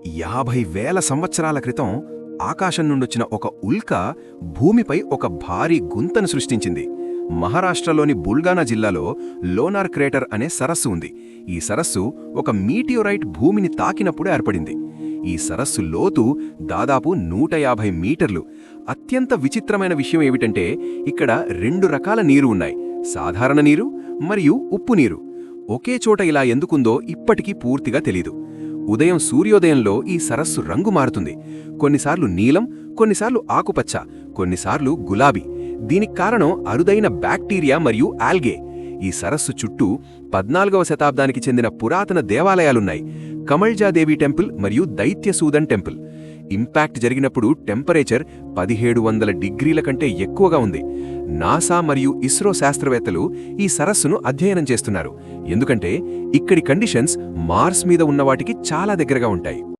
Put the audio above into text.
50,000 సంవత్సరాల క్రితం ఆకాశం నుండొచ్చిన ఒక ఉల్క భూమిపై ఒక భారీ గుంతను సృష్టించింది. మహారాష్ట్రలోని బుల్గానా జిల్లాలో లోనార్ క్రేటర్ అనే సరస్సు ఉంది. ఈ సరస్సు ఒక మీటియోరైట్ భూమిని తాకినప్పుడు ఏర్పడింది. ఈ సరస్సు లోతు దాదాపు 150 మీటర్లు. అత్యంత విచిత్రమైన విషయం ఏమిటంటే ఇక్కడ 2 రకాల నీరు ఉన్నాయి: సాధారణ నీరు మరియు ఉప్పు నీరు. ఒకే చోట ఇలా ఎందుకుందో ఇప్పటికీ పూర్తిగా తెలీదు. ఉదయం సూర్యోదయంలో ఈ సరస్సు రంగు మారుతుంది. కొన్నిసార్లు నీలం, కొన్నిసార్లు ఆకుపచ్చ, కొన్నిసార్లు గులాబీ. దీనికి కారణం అరుదైన బ్యాక్టీరియా మరియు ఆల్గే. ఈ సరస్సు చుట్టూ 14వ శతాబ్దానికి చెందిన పురాతన దేవాలయాలున్నాయి: కమల్జాదేవి టెంపుల్ మరియు దైత్యసూదన్ టెంపుల్. ఇంపాక్ట్ జరిగినప్పుడు టెంపరేచర్ 1700 డిగ్రీల కంటే ఎక్కువగా ఉంది. నాసా మరియు ఇస్రో శాస్త్రవేత్తలు ఈ సరస్సును అధ్యయనం చేస్తున్నారు, ఎందుకంటే ఇక్కడి కండిషన్స్ మార్స్ మీద ఉన్నవాటికి చాలా దగ్గరగా ఉంటాయి.